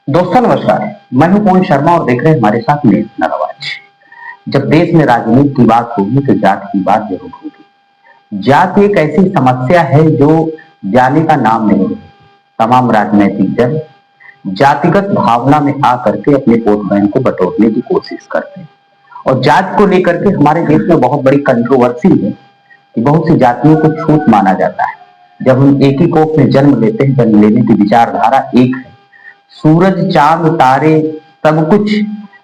दोस्तों नमस्कार। मैं हूं पवन शर्मा और देख रहे हैं हमारे साथ नेशनल आवाज। जब देश में राजनीति की बात होगी तो जात की बात जरूर होगी। जात एक ऐसी समस्या है जो जाने का नाम नहीं लेती। तमाम राजनीतिक दल जातिगत भावना में आकर के अपने वोट बैंक को बटोरने की कोशिश करते हैं। और जात को लेकर के हमारे देश में बहुत बड़ी कंट्रोवर्सी है कि बहुत सी जातियों को छूट माना जाता है। जब हम एक ही कोख में जन्म लेते हैं, जन्म लेने की विचारधारा एक है, सूरज चांद तारे सब कुछ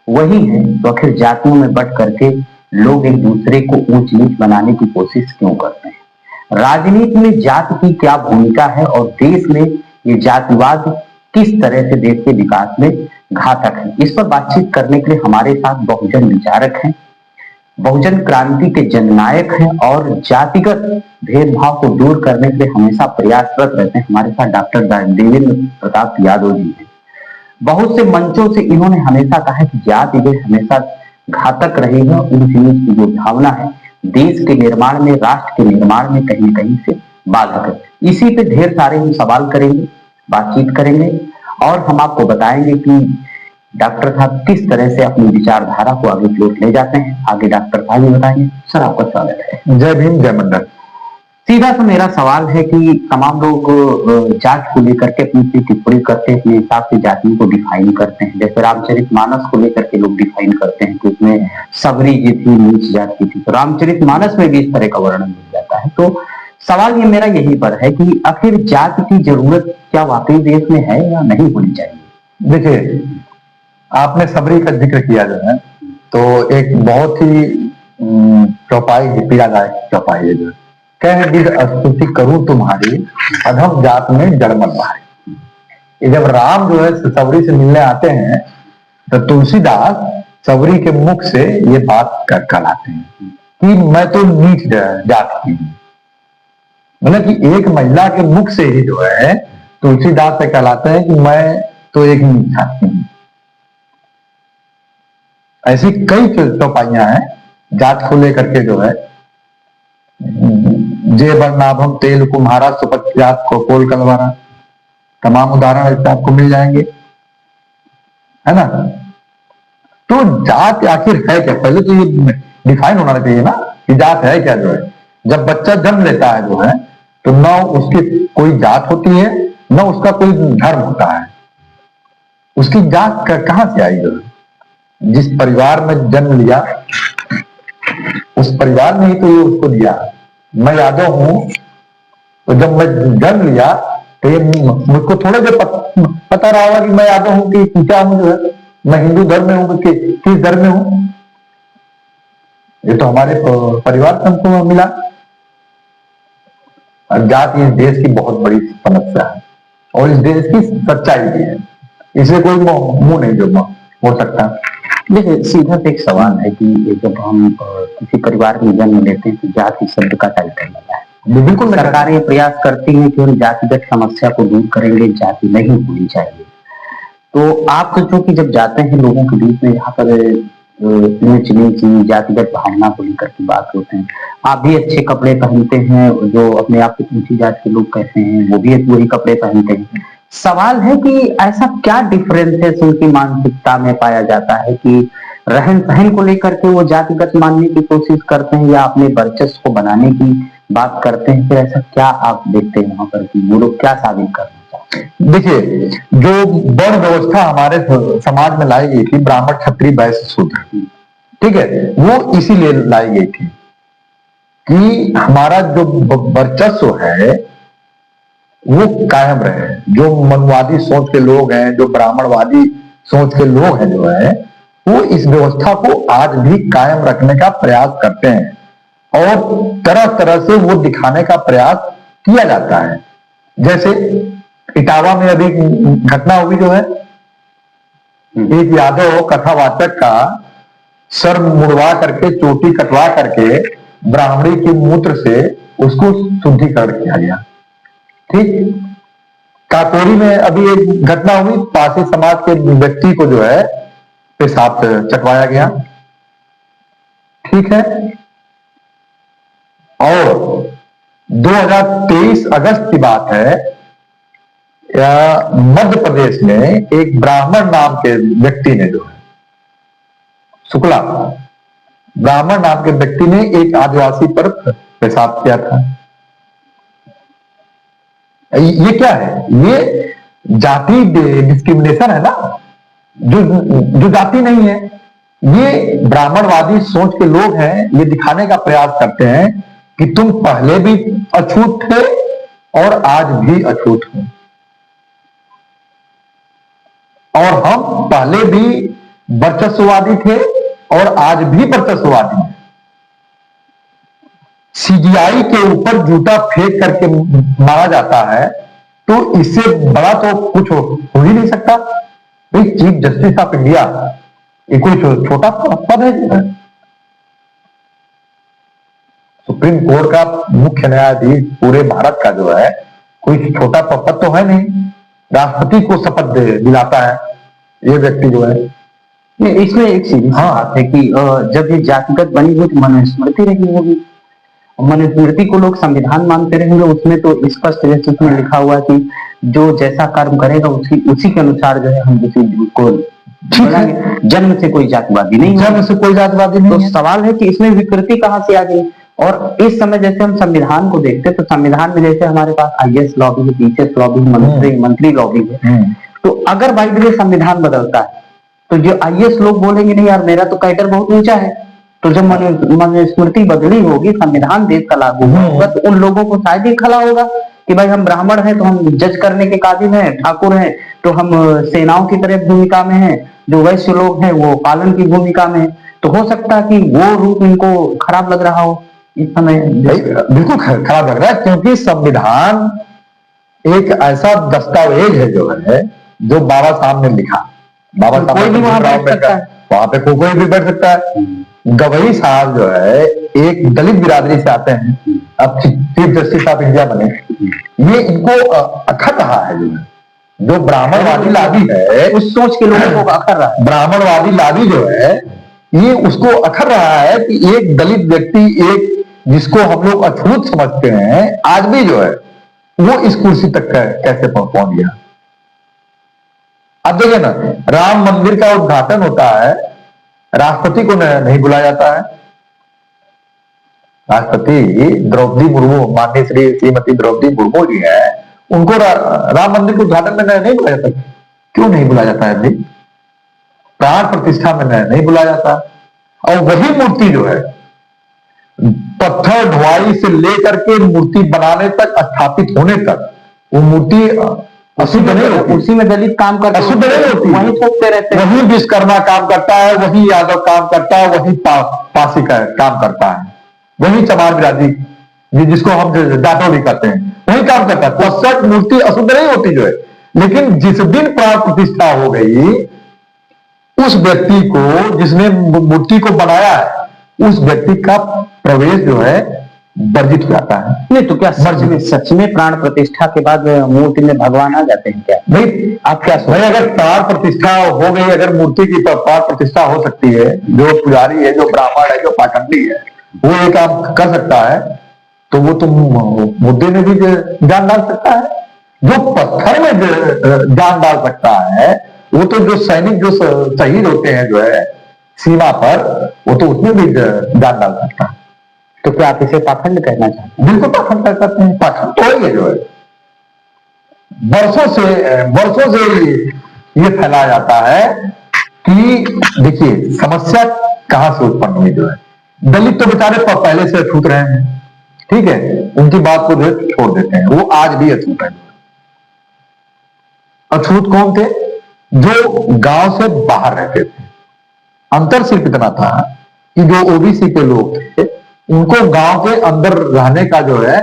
वही है, तो आखिर जातियों में बट करके लोग एक दूसरे को ऊंच नीच बनाने की कोशिश क्यों करते हैं? राजनीति में जाति की क्या भूमिका है और देश में ये जातिवाद किस तरह से देश के विकास में घातक है? इस पर बातचीत करने के लिए हमारे साथ बहुजन विचारक हैं, बहुजन क्रांति के जननायक हैं और जातिगत भेदभाव को दूर करने के लिए हमेशा प्रयासरत रहते हैं। हमारे साथ डॉक्टर देवेंद्र प्रताप यादव जी हैं। बहुत से मंचों से इन्होंने हमेशा कहा है कि जाति जो हमेशा घातक रही है, ऊंच नीच की जो भावना है देश के निर्माण में, राष्ट्र के निर्माण में कहीं न कहीं से बाधक है। इसी पे ढेर सारे हम सवाल करेंगे, बातचीत करेंगे और हम आपको बताएंगे कि डॉक्टर साहब किस तरह से अपनी विचारधारा को आगे की ओर ले जाते हैं। आगे डॉक्टर साहब भी बताएंगे। सर आपका स्वागत है। जय भीम, जय मंडल। सीधा सा मेरा सवाल है कि तमाम लोग जात को लेकर के अपनी अपनी टिप्पणी करते हैं, अपने हिसाब से जातियों को डिफाइन करते हैं। जैसे रामचरितमानस को लेकर के लोग डिफाइन करते हैं कि उसमें सबरी जी थी, नीच जात की थी, तो रामचरितमानस में भी इस तरह का वर्णन मिल जाता है। तो सवाल ये मेरा यही पर है कि आखिर जात की जरूरत क्या वाकई देश में है या नहीं होनी चाहिए? देखिए, आपने सबरी का जिक्र किया जो है, तो एक बहुत ही चौपाई है, पीड़ादायक चौपाई है जो है, कह विद स्तुति करूं तुम्हारी, अधम जात में जड़ मत भारी। ये जब राम जो है सबरी से मिलने आते हैं तो तुलसीदास सबरी के मुख से ये बात कहलाते हैं कि मैं तो नीच जात की हूं। मतलब कि एक महिला के मुख से ही जो है तुलसीदास से कहलाते हैं कि मैं तो एक नीच जात की हूं। ऐसी कई चौपाइयां हैं जात को लेकर के जो है, जे वर्णाभम तेल कुम्हारा सुपथ जात को कोल कलवारा, तमाम उदाहरण ऐसे आपको मिल जाएंगे, है ना। तो जात आखिर है क्या, पहले तो ये डिफाइन होना चाहिए ना कि जात है क्या। जो है जब बच्चा जन्म लेता है जो है, तो न उसकी कोई जात होती है, न उसका कोई धर्म होता है। उसकी जात कहां से आई? जो है जिस परिवार में जन्म लिया उस परिवार ने ही तो ये उसको दिया। मैं यादव हूं, तो जब मैं जन्म लिया तो ये मुझको थोड़ा जो पता रहा होगा कि मैं यादव हूं कि क्या हूं, जो है मैं हिंदू धर्म में हूं कि किस धर्म में हूं। ये तो हमारे परिवार से हमको मिला। जात इस देश की बहुत बड़ी समस्या है और इस देश की सच्चाई भी है, इसे कोई मुंह नहीं जो हो सकता। देखिए, सीधा से एक सवाल है कि जब हम किसी परिवार में जन्म लेते हैं तो जाति शब्द का टाइटल मिला है। बिल्कुल सरकारें प्रयास करती हैं कि हम जातिगत समस्या को दूर करेंगे, जाति नहीं होनी चाहिए। तो आप सोचो कि जब जाते हैं लोगों के बीच में, यहाँ पर ऊंच नीच जातिगत भावना को लेकर की बात होते हैं, आप भी अच्छे कपड़े पहनते हैं, जो अपने आप को ऊंची जात के लोग कहते हैं वो भी वही कपड़े पहनते हैं। सवाल है कि ऐसा क्या डिफरेंसेस उनकी मानसिकता में पाया जाता है कि रहन सहन को लेकर के वो जातिगत मानने की कोशिश करते हैं या अपने वर्चस्व को बनाने की बात करते हैं? फिर ऐसा क्या आप देखते हैं वहां पर कि वो लोग क्या साबित करना चाहते हैं? देखिए, जो वर्ण व्यवस्था हमारे समाज में लाई गई थी, ब्राह्मण क्षत्रिय वैश्य शूद्र, ठीक है, वो इसीलिए लाई गई थी कि हमारा जो वर्चस्व है वो कायम रहे। जो मनुवादी सोच के लोग हैं, जो ब्राह्मणवादी सोच के लोग हैं जो है, वो इस व्यवस्था को आज भी कायम रखने का प्रयास करते हैं और तरह तरह से वो दिखाने का प्रयास किया जाता है। जैसे इटावा में अभी घटना हुई जो है, एक यादव कथावाचक का सर मुड़वा करके, चोटी कटवा करके ब्राह्मणी के मूत्र से उसको शुद्धिकरण किया गया। ठीक, काकोरी में अभी एक घटना हुई, पासी समाज के व्यक्ति को जो है पेशाब चटवाया गया। ठीक है, और 2023 अगस्त की बात है, मध्य प्रदेश में एक ब्राह्मण नाम के व्यक्ति ने जो है शुक्ला ब्राह्मण नाम के व्यक्ति ने एक आदिवासी पर पेशाब किया था। ये क्या है? ये जाति डिस्क्रिमिनेशन है ना, जो जाति नहीं है। ये ब्राह्मणवादी सोच के लोग हैं, ये दिखाने का प्रयास करते हैं कि तुम पहले भी अछूत थे और आज भी अछूत हो, और हम पहले भी वर्चस्ववादी थे और आज भी वर्चस्ववादी हैं। सीजीआई के ऊपर जूता फेंक करके मारा जाता है, तो इससे बड़ा तो कुछ हो ही नहीं सकता। भाई, चीफ जस्टिस ऑफ इंडिया ये कोई छोटा पद है? जो है सुप्रीम कोर्ट का मुख्य न्यायाधीश पूरे भारत का जो है कोई छोटा पद तो है नहीं। राष्ट्रपति को शपथ दिलाता है ये व्यक्ति जो है। इसमें एक सीधी बात है कि जब ये जातिगत बनी हुई तो मनुस्मृति रही होगी, मनुस्मृति को लोग संविधान मानते रहेंगे। उसमें तो स्पष्ट रूप से उसमें लिखा हुआ है कि जो जैसा कर्म करेगा उसी के अनुसार जो है हम किसी को बनाएंगे। जन्म से कोई जातिवादी नहीं, जन्म से कोई जातिवादी नहीं। तो सवाल है कि इसमें विकृति कहाँ से आ गई। और इस समय जैसे हम संविधान को देखते हैं तो संविधान में जैसे हमारे पास आईएएस लॉबी है, पीसीएस लॉबी है, मंत्री लॉबी है। तो अगर बाई द वे संविधान बदलता है तो जो आईएएस लोग बोलेंगे नहीं यार मेरा तो कैडर बहुत ऊंचा है, तो जब मनुस्मृति बदली होगी, संविधान देश का लागू होगा, तो उन लोगों को शायद ही खला होगा कि भाई हम ब्राह्मण हैं तो हम जज करने के काबिल हैं, ठाकुर हैं तो हम सेनाओं की तरह भूमिका में हैं, जो वैश्य लोग हैं वो पालन की भूमिका में। तो हो सकता है कि वो रूप इनको खराब लग रहा हो इस समय। बिल्कुल खराब लग रहा है, क्योंकि संविधान एक ऐसा दस्तावेज है जो है जो बाबा साहब ने लिखा। बाबा साहब कोई भी वहां बैठ सकता है, वहां पे कोई भी बैठ सकता है। गवई साहब जो है एक दलित बिरादरी से आते हैं, अब चीफ जस्टिस ऑफ इंडिया बने। ये इनको अखर रहा है जो ब्राह्मणवादी लादी है, उस सोच के लोगों को अखर रहा है। ब्राह्मणवादी लादी जो है ये उसको अखर रहा है कि एक दलित व्यक्ति, एक जिसको हम लोग अछूत समझते हैं, आज भी जो है वो इस कुर्सी तक कैसे पहुंच गया। अब देखिए ना, राम मंदिर का उद्घाटन होता है, राष्ट्रपति को नहीं बुलाया जाता है। राष्ट्रपति द्रौपदी मुर्मू, माननीय श्रीमती द्रौपदी मुर्मू जी है, उनको राम मंदिर के उद्घाटन में नहीं बुलाया जाता। क्यों नहीं बुलाया जाता है भाई? प्राण प्रतिष्ठा में नहीं बुलाया जाता। और वही मूर्ति जो है पत्थर ढुआई से लेकर के मूर्ति बनाने तक, स्थापित होने तक, वो मूर्ति अशुद्ध नहीं होती। उसी में दलित काम करते, अशुद्ध नहीं होती, वही थोपते रहते हैं। वही विश्वकर्मा काम करता है, वही यादव काम करता है, वही पासी का काम करता है, वही चमार बिरादरी जिसको हम डाटो भी करते हैं, वही काम करता है। तब मूर्ति अशुद्ध नहीं होती जो है। लेकिन जिस दिन प्राण प्रतिष्ठा हो गई, उस व्यक्ति को, जिसने मूर्ति को बनाया है, उस व्यक्ति का प्रवेश जो है वर्जित हो जाता है। नहीं तो क्या सच में प्राण प्रतिष्ठा के बाद मूर्ति में भगवान आ जाते हैं क्या? भाई आप क्या सोच, अगर प्राण प्रतिष्ठा हो गई, अगर मूर्ति की प्राण प्रतिष्ठा हो सकती है, जो पुजारी है, जो ब्राह्मण है, जो पाखंडी है, वो ये काम कर सकता है, तो वो तो मुद्दे में भी जान डाल सकता है। जो पत्थर में जान डाल सकता है, वो तो जो सैनिक जो शहीद होते हैं जो है सीमा पर, वो तो उसमें भी जान डाल सकता है। तो क्या आप इसे पाखंड कहना चाहते हैं? बिल्कुल पाखंड कर सकते हैं। पाखंड तो है जो है वर्षों से ये फैलाया जाता है कि देखिए समस्या कहां से उत्पन्न हुई जो है। दलित तो बेचारे पहले से अछूत रहे हैं, ठीक है, उनकी बात को छोड़ देते हैं, वो आज भी अछूत है। अछूत कौन थे? जो गांव से बाहर रहते थे। अंतर सिर्फ इतना था कि जो ओबीसी के लोग थे, उनको गांव के अंदर रहने का जो है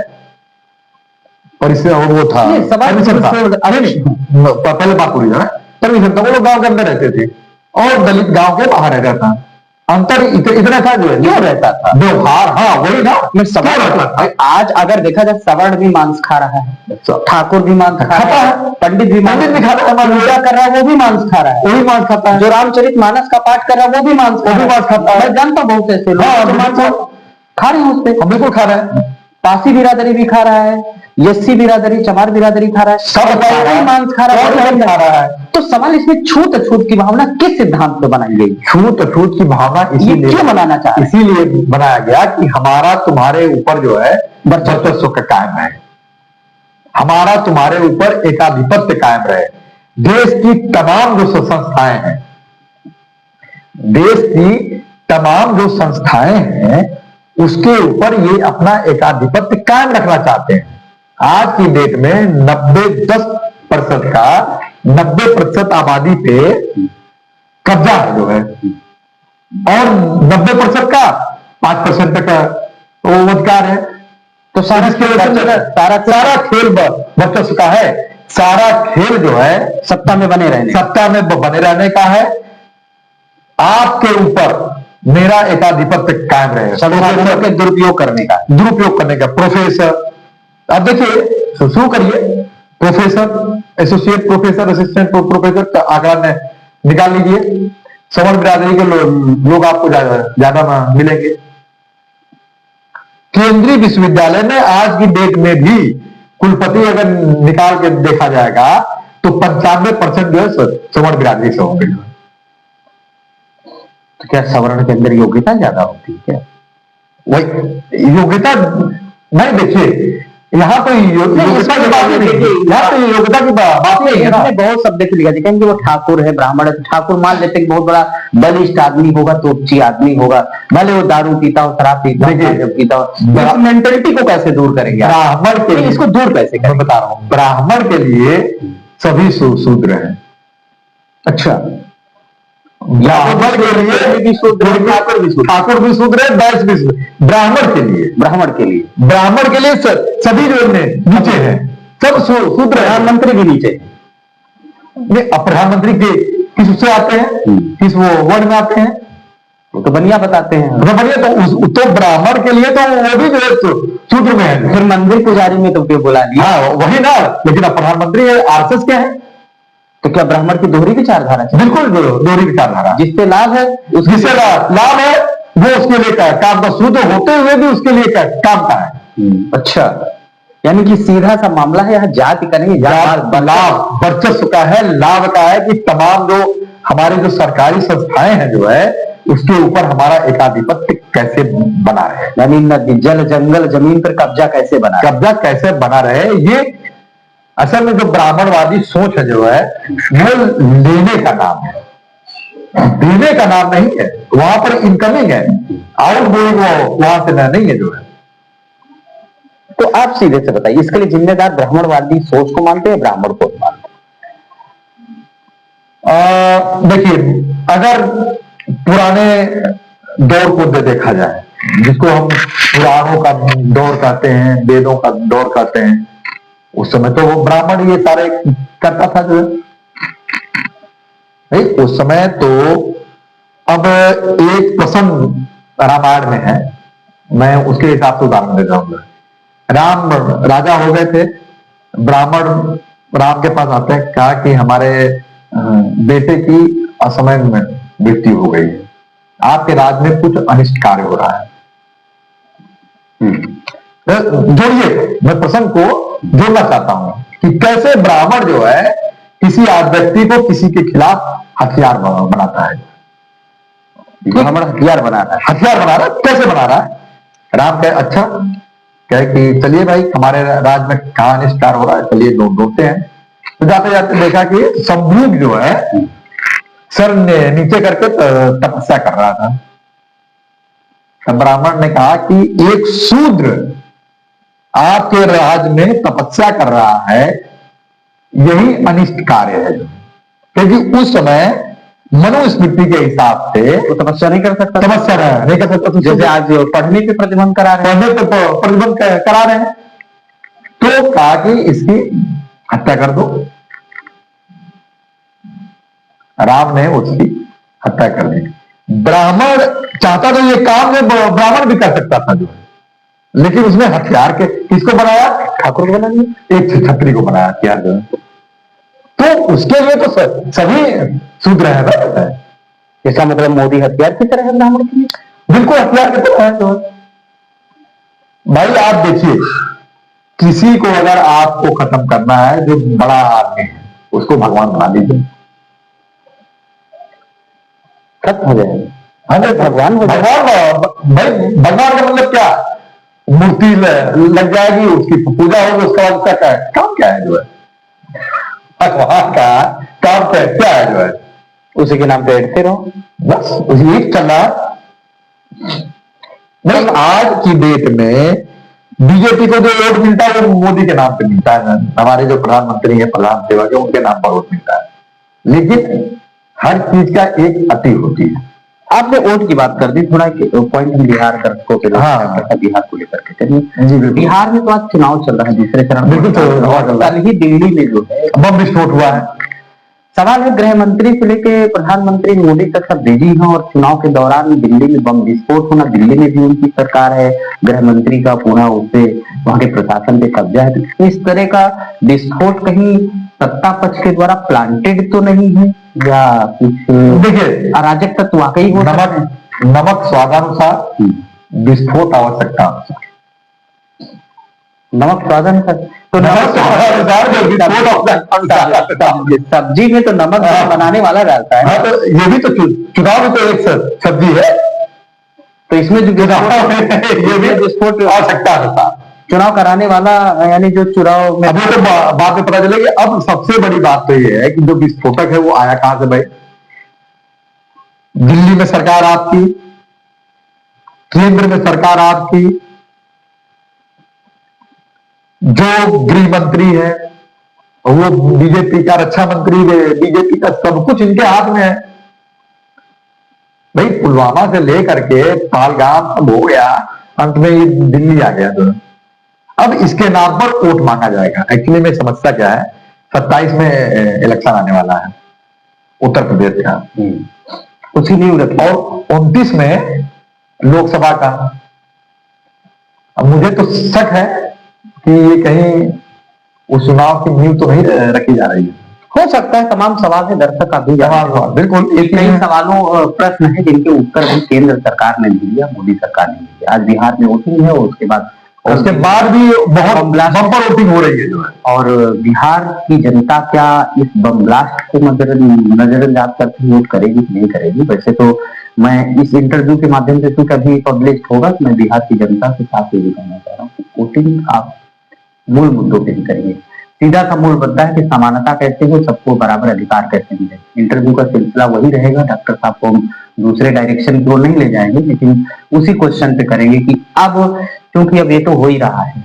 परिसर, वो था, परमिशन था। पहले बात पूरी है, परमिशन था, वो लोग गांव के अंदर रहते थे और दलित गांव के बाहर रहता था। अंतर इतना था जो है, क्यों रहता था व्यवहार। हाँ वही ना, मैं सवाल। आज अगर देखा जाए सवर्ण भी मांस खा रहा है, ठाकुर भी मांस खाता है, पंडित भी मांस खाता है, पूजा कर रहा है वो भी मांस खा रहा है, वही मांस खाता है, जो रामचरित मानस का पाठ कर रहा है वो भी मांस खाता है। खाता है। मैं जानता बहुत ऐसे लोग खा रहे हैं उस पे। बिल्कुल खा रहे हैं। पासी बिरादरी भी खा रहा है, एससी बिरादरी, चमार बिरादरी खा रहा है, सब खा रहा है, मांस खा रहा सब खा रहा है। तो सवाल इसमें छूत अछूत की भावना किस सिद्धांत पे बनाई गई? छूत अछूत की भावना ये इसीलिए क्यों बनाना चाह रहे हैं? इसीलिए बनाया गया कि हमारा तुम्हारे ऊपर जो है वर्चस्व का कायम है, हमारा तुम्हारे ऊपर एकाधिपत्य कायम रहे। देश की तमाम जो संस्थाएं हैं, देश की तमाम जो संस्थाएं हैं, उसके ऊपर ये अपना एकाधिपत्य कायम रखना चाहते हैं। आज की डेट में 90-10% का 90% आबादी पे कब्जा है जो है, और 90% का 5% का वो अधिकार है। तो सारा खेल वर्चस्व का है, सारा खेल जो है सत्ता में बने रहने का है। आपके ऊपर मेरा एकाधिपत्य कायम रहे, संसाधनों के दुरुपयोग करने का प्रोफेसर, अब देखिए शुरू करिए, professor, associate professor, assistant professor का आंकड़ा निकाल लीजिए। सवर्ण बिरादरी के लोग आपको ज्यादा मिलेंगे। केंद्रीय विश्वविद्यालय में आज की डेट में भी कुलपति अगर निकाल के देखा जाएगा तो 95% जो है सवर्ण बिरादरी से होंगे। तो क्या सवर्ण के अंदर योग्यता ज्यादा होती है क्या? वही योग्यता नहीं, देखिए यहाँ तो योग्यता की बात नहीं, यहाँ तो योग्यता की बात नहीं है ना। बहुत शब्द से लिखा कहेंगे वो ठाकुर है, ब्राह्मण है, ठाकुर मान लेते हैं बहुत बड़ा बलिष्ठ आदमी होगा, तो अच्छी आदमी होगा, भले वो दारू पीता हो, शराब पीता हो। मेंटेलिटी को कैसे दूर करेंगे? ब्राह्मण के लिए इसको दूर कैसे करें? बता रहा हूँ, ब्राह्मण के लिए सभी शूद्र हैं। अच्छा, ब्राह्मण के लिए ठाकुर भी शूद्र है, वैश्य भी शूद्र। ब्राह्मण के लिए सभी जो नीचे हैं, सब शूद्र। प्रधानमंत्री भी नीचे, प्रधानमंत्री के किस उससे आते हैं, किस वो वर्ण में आते हैं, तो बनिया बताते हैं। तो ब्राह्मण के लिए तो वो भी जो शूद्र में है। फिर मंदिर पुजारी में तो क्यों बुला दिया? हाँ वही ना, लेकिन अब प्रधानमंत्री आरएसएस क्या है? तो क्या ब्राह्मण की दोहरी विचारधारा? बिल्कुल दोहरी विचारधारा, जिससे लाभ है जिससे लाभ है वो उसके लिए काम का, शूद्र होते हुए भी उसके लिए काम का है। अच्छा, यानी कि सीधा सा मामला है, यहाँ जाति का नहीं, लाभ वर्चस्व का है, लाभ का है कि तमाम जो हमारी जो सरकारी संस्थाएं हैं जो है उसके ऊपर हमारा एकाधिपत्य कैसे बना रहे, यानी नदी, जल, जंगल, जमीन पर कब्जा कैसे बना रहे। ये असल में जो ब्राह्मणवादी सोच है जो है वो लेने का नाम है, देने का नाम नहीं है। वहां पर इनकमिंग है, आउट गोइंग वहां से नहीं है जो है। तो आप सीधे से बताइए, इसके लिए जिम्मेदार ब्राह्मणवादी सोच को मानते हैं, ब्राह्मण को मानते हैं? देखिए, अगर पुराने दौर को देखा जाए, जिसको हम पुराणों का दौर कहते हैं, वेदों का दौर कहते हैं, उस समय तो वो ब्राह्मण ये सारे करता था जो है। उस समय तो अब एक प्रसंग रामायण में है, मैं उसके हिसाब से उदाहरण दे जाऊंगा। राम राजा हो गए थे, ब्राह्मण राम के पास आते हैं, कहा कि हमारे बेटे की असमय में मृत्यु हो गई है, आपके राज्य में कुछ अनिष्ट कार्य हो रहा है। जोड़िए, मैं प्रसंग को जोड़ना चाहता हूं कि कैसे ब्राह्मण जो है किसी व्यक्ति को किसी के खिलाफ हथियार बनाता है। ब्राह्मण हथियार बना रहा है, कैसे बना रहा है? राम कहे अच्छा, कहे कि चलिए भाई हमारे राज्य में कहां अनिष्ट कार्य हो रहा है, चलिए ढूंढते हैं। तो जाते जाते देखा कि सम्भूक जो है सर नीचे करके तपस्या कर रहा था। तब ब्राह्मण ने कहा कि एक शूद्र आपके राज्य में तपस्या कर रहा है, यही अनिष्ट कार्य है। क्योंकि उस समय मनुस्मृति के हिसाब से तो तपस्या नहीं कर सकता, तो जैसे आज पढ़ने पे प्रतिबंध करा रहे हैं, तो कहा कि इसकी हत्या कर दो। राम ने उसकी हत्या कर दी। ब्राह्मण चाहता तो ये काम में ब्राह्मण भी कर सकता था जो है, लेकिन उसने हथियार के किसको बनाया? ठाकुर को बना दिया, एक छत्री को बनाया हथियार जो है। तो उसके लिए तो सभी शूद्र है ना। इसका मतलब मोदी हथियार की तरह है ब्राह्मण के लिए? बिल्कुल हथियार की तरह है जो है। भाई आप देखिए, किसी को अगर आपको खत्म करना है, जो बड़ा आदमी है उसको भगवान बना दीजिए, खत्म हो जाएगा। अरे भगवान हो जाएगा। भगवान भाई, भगवान का मतलब क्या? मूर्ति लग जाएगी, उसकी पूजा होगी, उसका बाद उसका क्या है? काम क्या है जो है? भगवान का काम क्या है जो है? उसी के नाम पे बैठते रहो, बस उसी एक चल रहा है। नहीं, आज की डेट में बीजेपी को जो वोट मिलता है वो मोदी के नाम पे मिलता है। हमारे जो प्रधानमंत्री है, प्रधान सेवक है, उनके नाम पर वोट मिलता है। लेकिन हर चीज का एक अति होती है। आपने वोट की बात कर दी, थोड़ा पॉइंट हम बिहार दर्शकों के लिए हाँ। बिहार को लेकर के करिए। जी बिल्कुल। बिहार में तो आज चुनाव चल रहा है, दूसरे चरण बिल्कुल चल रहा है। कल ही दिल्ली में जो है बम विस्फोट हुआ है। सवाल है, गृह मंत्री से लेके प्रधानमंत्री मोदी तक सब बिजी हैं और चुनाव के दौरान दिल्ली में बम विस्फोट होना, दिल्ली में भी उनकी सरकार है, गृह मंत्री का पूरा उससे वहां के प्रशासन पे कब्जा है। तो इस तरह का विस्फोट कहीं सत्ता पक्ष के द्वारा प्लांटेड तो नहीं है, या कुछ देखिए, अराजक तत्व वाकई हो सकते हैं? नमक स्वादानुसार, विस्फोट आवश्यकता अनुसार। नमक स्वादानुसार, तो नमक स्वादानुसार जो विस्फोट आवश्यकता। सब्जी में तो नमक बनाने वाला डालता है। हाँ, तो ये भी तो चुनाव में तो एक सब्जी है, तो इसमें जो ये भी विस्फोट आवश्यकता अनुसार चुनाव कराने वाला, यानी जो चुनाव में अभी तो बाद में पता चलेगी। अब सबसे बड़ी बात तो ये है कि जो विस्फोटक है वो आया कहां से भाई? दिल्ली में सरकार आपकी, केंद्र में सरकार आपकी, जो गृह मंत्री है वो बीजेपी का, रक्षा मंत्री बीजेपी का, सब कुछ इनके हाथ में है भाई। पुलवामा से लेकर के पहलगाम सब हो गया, अंत में ये दिल्ली आ गया। तो अब इसके नाम पर वोट मांगा जाएगा। एक्चुअली में समस्या क्या है, 27 में इलेक्शन आने वाला है उत्तर प्रदेश का, उसी नींव रखी, और 29 में लोकसभा का। अब मुझे तो शक है कि ये कहीं उस चुनाव की नींव तो नहीं रखी जा रही है। हो सकता है, तमाम सवाल है, दर्शक अभी बिल्कुल कई सवालों प्रश्न है जिनके उत्तर भी केंद्र सरकार ने नहीं दिया, मोदी सरकार ने नहीं दिया। आज बिहार में वोटिंग है और उसके बाद भी बहुत बम्पर वोटिंग हो रही है जो है। और बिहार की जनता क्या इस बम ब्लास्ट को नजरअंदाज करके वोट करेगी कि नहीं करेगी? वैसे तो मैं इस इंटरव्यू के माध्यम से, क्योंकि अभी पब्लिश होगा, तो मैं बिहार की जनता से साफ ये कहना चाह रहा हूँ कि वोटिंग आप मूल मुद्दों पे ही करिए। सीधा सा मूल मुद्दा है कि समानता कैसे हो, सबको बराबर अधिकार कैसे मिले। इंटरव्यू का सिलसिला वही रहेगा, डॉक्टर साहब को हम दूसरे डायरेक्शन की ओर नहीं ले जाएंगे, लेकिन उसी क्वेश्चन पे करेंगे कि अब, क्योंकि अब ये तो हो ही रहा है,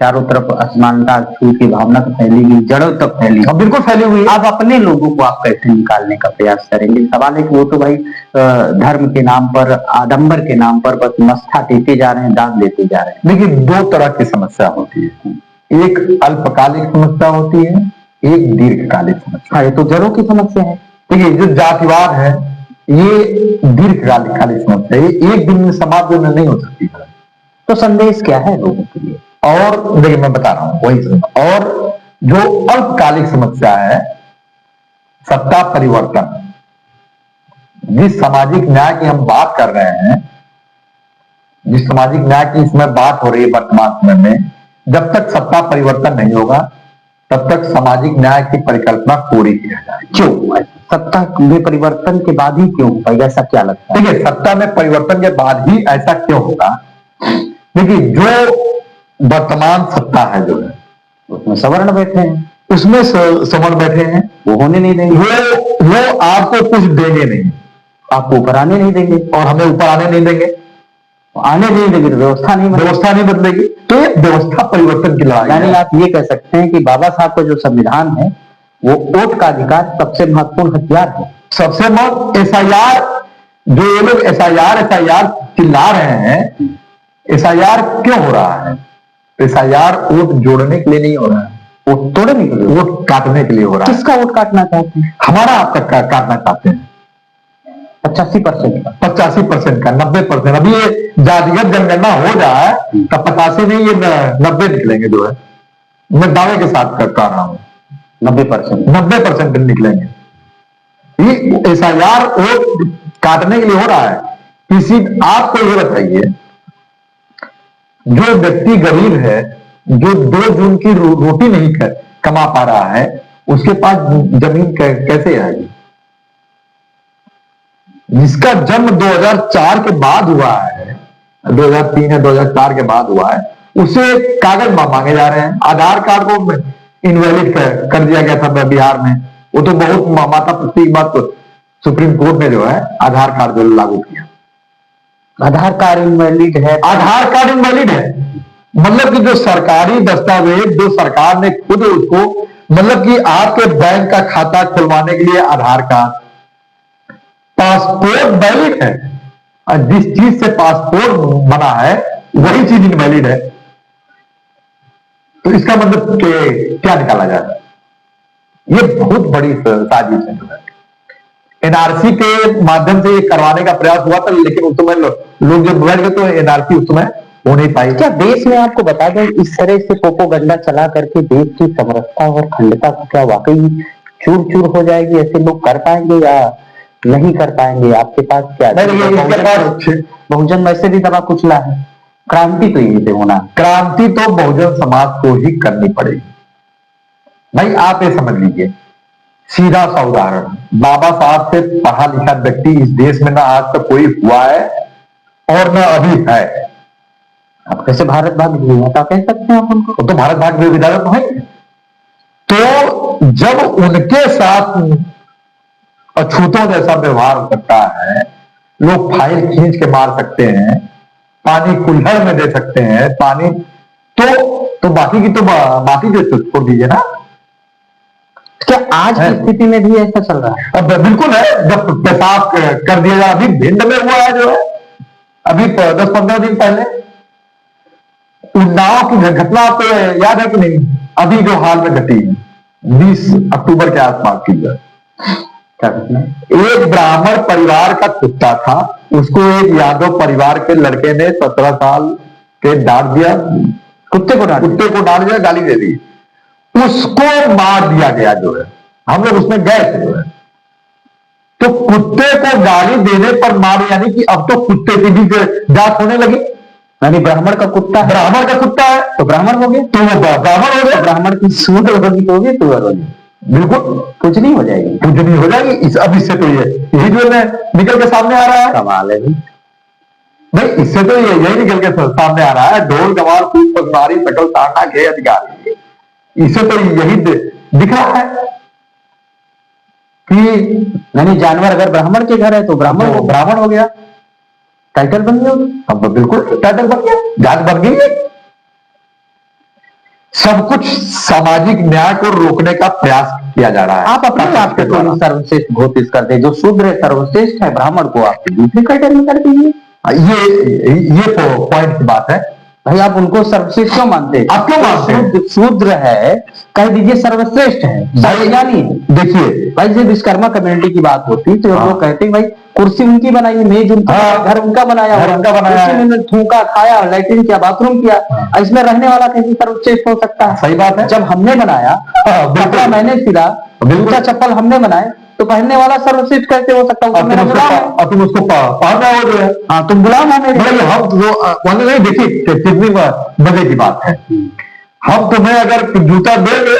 चारों तरफ असमानता छूट की भावना तो फैली हुई, जड़ों तक फैली, बिल्कुल फैली हुई है। अब अपने लोगों को आप कैसे निकालने का प्रयास करेंगे? सवाल है कि वो तो भाई धर्म के नाम पर, आडंबर के नाम पर बस मस्था देते जा रहे हैं, दाद देते जा रहे हैं। देखिए, दो तरह की समस्या होती है, एक अल्पकालिक समस्या होती है, एक दीर्घकालिक समस्या। ये तो जड़ों की समस्या है। देखिए, जो जातिवाद है ये दीर्घकालिक समस्या है, ये एक दिन में समाज में नहीं हो सकती है। तो संदेश क्या है लोगों के लिए? और देखिए, मैं बता रहा हूं वही। और जो अल्पकालिक समस्या है, सत्ता परिवर्तन, जिस सामाजिक न्याय की हम बात कर रहे हैं, जिस सामाजिक न्याय की इसमें बात हो रही है वर्तमान समय में, जब तक सत्ता परिवर्तन नहीं होगा तब तक सामाजिक न्याय की परिकल्पना पूरी की जाएगी। क्यों? सत्ता में परिवर्तन के बाद ही क्यों होगा, ऐसा क्या लगता है? देखिए, सत्ता में परिवर्तन के बाद ही ऐसा क्यों होगा? देखिए, जो वर्तमान सत्ता है जो है, उसमें सवर्ण बैठे हैं, उसमें सवर्ण बैठे हैं, वो होने नहीं देंगे, वो आपको कुछ देंगे नहीं, आपको ऊपर आने नहीं देंगे, और हमें ऊपर आने नहीं देंगे। आने नहीं देंगे तो व्यवस्था नहीं बदलेगी। तो ये व्यवस्था परिवर्तन की लड़ाई है। यानी आप ये कह सकते हैं कि बाबा साहब का जो संविधान है वो वोट का अधिकार सबसे महत्वपूर्ण हथियार है। सबसे महत्व SIR, जो ये लोग SIR चिल्ला रहे हैं, SIR क्यों हो रहा है? SIR वोट जोड़ने के लिए नहीं हो रहा है, वोट तोड़ने के लिए, वोट काटने के लिए हो रहा है। किसका वोट काटना चाहते हैं? हमारा आप तक काटना चाहते हैं 85% का, 85% का, 90%। अभी ये जातिगत जनगणना हो जाए तब 85 नहीं, ये 90 निकलेंगे जो है, मैं दावे के साथ कर रहा हूं। 90% निकलेंगे। ये SIR वोट काटने के लिए हो रहा है। किसी, आपको ये बताइए जो व्यक्ति गरीब है, जो 2 जून की रोटी नहीं कमा पा रहा है, उसके पास जमीन कैसे आएगी? जिसका जन्म 2004 के बाद हुआ है, 2003 या 2004 के बाद हुआ है, उसे कागज मांगे जा रहे हैं। आधार कार्ड को इनवैलिड कर दिया गया था बिहार में। वो तो बहुत माता प्रतीक बात, तो सुप्रीम कोर्ट ने जो है आधार कार्ड जो लागू किया। आधार कार्ड इनवैलिड है? आधार कार्ड इनवैलिड है, मतलब कि जो सरकारी दस्तावेज जो सरकार ने खुद उसको, मतलब कि आपके बैंक का खाता खुलवाने के लिए आधार कार्ड, पासपोर्ट वैलिड है, और जिस चीज से पासपोर्ट बना है वही चीज इनवैलिड है। तो इसका मतलब क्या निकाला जाए? ये बहुत बड़ी साजिश है जो है। एनआरसी के माध्यम से ये करवाने का प्रयास हुआ था, लेकिन उस समय लोग जब बैठ गए तो एनआरसी उस समय हो नहीं पाई। क्या देश में, आपको बता दें, इस तरह से प्रोपेगेंडा चला करके देश की समरसता और अखंडता को क्या वाकई चूर चूर हो जाएगी? ऐसे लोग कर पाएंगे या नहीं कर पाएंगे? आपके पास क्या बहुजन वैसे भी दबा कुचला है, क्रांति तो यही से होना। क्रांति तो बहुजन समाज को ही करनी पड़ेगी भाई। आप ये समझ लीजिए, सीधा सा उदाहरण, बाबा साहब से पढ़ा लिखा व्यक्ति इस देश में ना आज तक कोई हुआ है और ना अभी है। अब कैसे भारत भाग्य विधाता कह सकते हैं आप उनको? तो भारत भाग्य विधाता तो है। तो जब उनके साथ अछूतों जैसा व्यवहार करता है, लोग फाइल खींच के मार सकते हैं, पानी कुल्हड़ में दे सकते हैं पानी, तो बाकी की तो बाकी जो छोड़ दीजिए ना। क्या आज की स्थिति में भी ऐसा चल रहा है? अब बिल्कुल है। जब पेशाब कर दिया जाए, अभी भिंड में हुआ है जो है, अभी 10-15 दिन पहले उन्नाव की घटना आपको याद है कि नहीं? अभी जो हाल में घटी 20 अक्टूबर के आसपास की जो क्या घटना? एक ब्राह्मण परिवार का कुत्ता था, उसको एक यादव परिवार के लड़के ने 17 साल के डांट दिया, कुत्ते को डांट दिया, गाली दे दी, उसको मार दिया गया जो है। हम लोग उसमें गए थे जो है। तो कुत्ते को गाली देने पर मार, यानी कि अब तो कुत्ते की भी जांच होने लगी। यानी ब्राह्मण का कुत्ता है, तो ब्राह्मण हो गया, तो वो ब्राह्मण हो गया। ब्राह्मण की सूद होगी तो होगी, तो होगी, बिल्कुल कुछ नहीं हो जाएगी, कुछ नहीं हो जाएगी। अब इससे तो यही जो है निकल के सामने आ रहा है। कमाल है भाई, इससे तो यही निकल के सामने आ रहा है। ढोल गवार फूल पगवारी पेट्रोल ताड़ना के अधिकारी, इससे तो यही दिख रहा है कि यानी जानवर अगर ब्राह्मण के घर है तो ब्राह्मण हो गया, टाइटल बन गया। अब बिल्कुल टाइटल बन गया, जात बन गई है। सब कुछ सामाजिक न्याय को रोकने का प्रयास किया जा रहा है। आप अपने आप को सर्वश्रेष्ठ घोषित कर दे, जो शूद्र सर्वश्रेष्ठ है, ब्राह्मण को आप दूसरे कैटेगरी में कर दीजिए। ये पॉइंट की बात है भाई। आप उनको सर्वश्रेष्ठ क्यों मानते हैं? आप क्यों मानते हैं? शूद्र है कह दीजिए, सर्वश्रेष्ठ है, सर्वज्ञानी है। देखिए भाई, जब विश्वकर्मा कम्युनिटी की बात होती तो लोग कहते हैं भाई कुर्सी उनकी बनाई, मेज उनका, घर उनका बनाया, थूका, खाया, लैट्रिन किया, बाथरूम किया, इसमें रहने वाला कैसे सर्वश्रेष्ठ हो सकता है? सही बात है। जब हमने बनाया, कपड़ा मैंने सिला, जूता चप्पल हमने बनाए, तो पहनने वाला सर्वश्रेष्ठ कैसे हो सकता है? तुम उसको पहन रहे हो जो है। हाँ, तुम गुलाम हो मेरे। हम नहीं, देखिए कितनी मजे की बात है। हम तुम्हें अगर जूता देंगे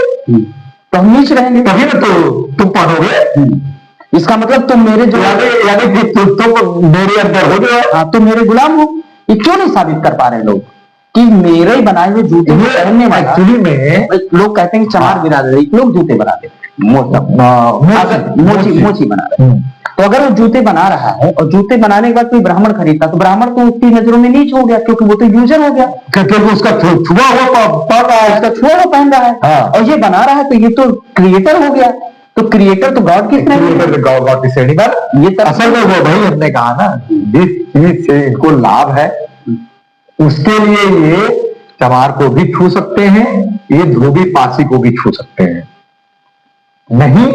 तो हम नीच रहेंगे, तभी ना तो तुम पहनोगे। इसका मतलब तुम मेरे जो यानी कि तुम मेरे अंदर हो गए। हाँ, तुम मेरे गुलाम हो। ये क्यों नहीं साबित कर पा रहे लोग कि मेरे ही बनाए हुए जूते पहनने वाला? एक्चुअली में लोग कहते हैं कि चमार बिरादरी लोग जूते बनाते, मोची बना रहे। तो अगर वो जूते बना रहा है और जूते बनाने के बाद कोई ब्राह्मण खरीदता, तो ब्राह्मण तो उसकी नजरों में नीच हो गया, क्योंकि वो तो यूजर हो गया, क्योंकि उसका छुआ हुआ पहन रहा है, उसका छुआ हुआ पहन रहा है। हाँ। और ये बना रहा है तो ये तो क्रिएटर हो गया। तो क्रिएटर तो गॉड की श्रेणी, गॉड की श्रेणी में। ये असल में वो भाई हमने कहा ना, जिस चीज से इनको लाभ है उसके लिए ये चमार को भी छू सकते हैं, ये धोबी पासी को भी छू सकते हैं। नहीं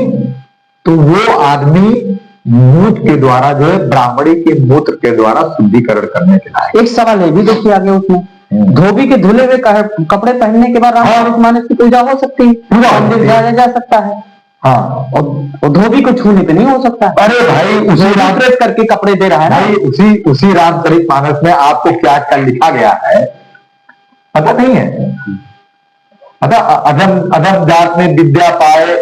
तो वो आदमी मूत्र के द्वारा जो है, ब्राह्मणी के मूत्र के द्वारा शुद्धिकरण करने के लिए। एक सवाल ये भी देखिए आगे उसमें, धोबी के धुले हुए कपड़े पहनने के बाद रामचरितमानस की पूजा हो सकती है, मंदिर जाया जा सकता है। हाँ, और धोबी को छूने पे नहीं हो सकता। अरे भाई, उसी रामचरित करके कपड़े दे रहा है भाई, उसी रामचरितमानस में आपको क्या क्या लिखा गया है पता नहीं है। पता अधम अधम जात में विद्या पाए,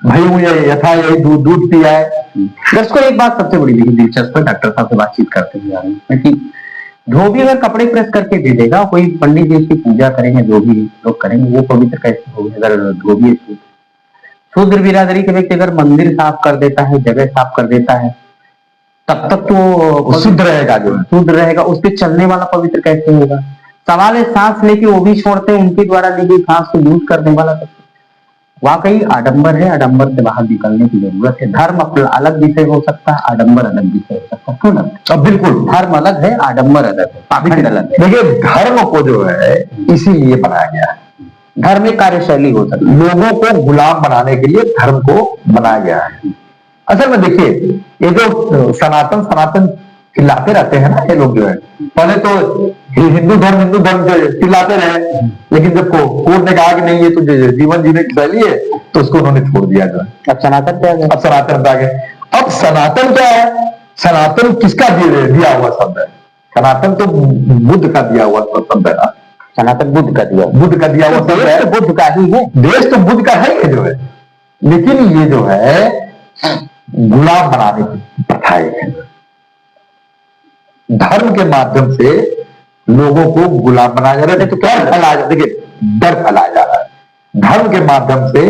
भयू यथा यही दूध दूध पियाए। दर्शकों, एक बात सबसे बड़ी दिलचस्प है, डॉक्टर साहब से बातचीत करते हुए आ रही है कि धोबी अगर कपड़े प्रेस करके दे देगा, कोई पंडित जी उसकी पूजा करेंगे, धोबी लोग करेंगे, वो पवित्र कैसे होगी? अगर धोबी शूद्र बिरादरी के व्यक्ति अगर मंदिर साफ कर देता है, जगह साफ कर देता है, तब तक तो शुद्ध रहेगा, जो शुद्ध रहेगा। उस पर चलने वाला पवित्र कैसे होगा? सवाल है, सांस लेके वो भी छोड़ते हैं, उनके द्वारा ली गई सांस को यूज करने वाला तो वाकई आडंबर है। आडंबर से बाहर निकलने की जरूरत है। धर्म अलग विषय हो सकता है, आडंबर अलग विषय हो सकता है। क्यों ना? अब बिल्कुल धर्म अलग है, आडंबर अलग है, पाखंड अलग है। देखिए, धर्म को जो है इसीलिए बनाया गया है। धर्म एक कार्यशैली हो सकती है, लोगों को गुलाम बनाने के लिए धर्म को बनाया गया है। असल में देखिए, ये जो सनातन सनातन चिल्लाते रहते हैं ना ये लोग, जो है पहले तो हिंदू धर्म जो चिल्लाते रहे, लेकिन जब कोर्ट ने कहा कि नहीं ये तो जीवन जीने की शैली है, तो उसको उन्होंने छोड़ दिया। जो है अब सनातन क्या है? अब सनातन आ गए। अब सनातन क्या है? सनातन किसका दिया हुआ शब्द है? सनातन तो बुद्ध का दिया हुआ शब्द है ना। सनातन बुद्ध का दिया हुआ शब्द है, बुद्ध का ही है। देश तो बुद्ध का है ये जो है, लेकिन ये जो है गुलाम बनाने की प्रथा है। धर्म के माध्यम से लोगों को गुलाम बनाया जा रहा है। तो क्या फैलाया जा रहा है? देखिए, डर फैलाया जा रहा है। धर्म के माध्यम से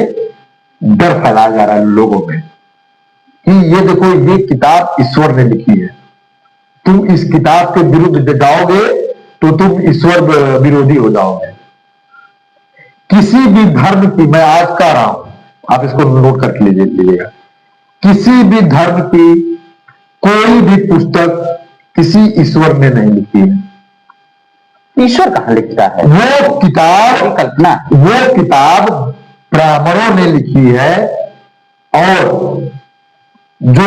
डर फैलाया जा रहा है लोगों में कि ये देखो, ये किताब ईश्वर ने लिखी है, तुम इस किताब के विरुद्ध जाओगे तो तुम ईश्वर विरोधी हो जाओगे। किसी भी धर्म की, मैं आज कह रहा हूं, आप इसको नोट करके लीजिएगा, किसी भी धर्म की कोई भी पुस्तक किसी ईश्वर ने नहीं लिखी है। ईश्वर कहां लिखता है? वो किताब कल्पना, वो किताब ब्राह्मणों ने लिखी है, और जो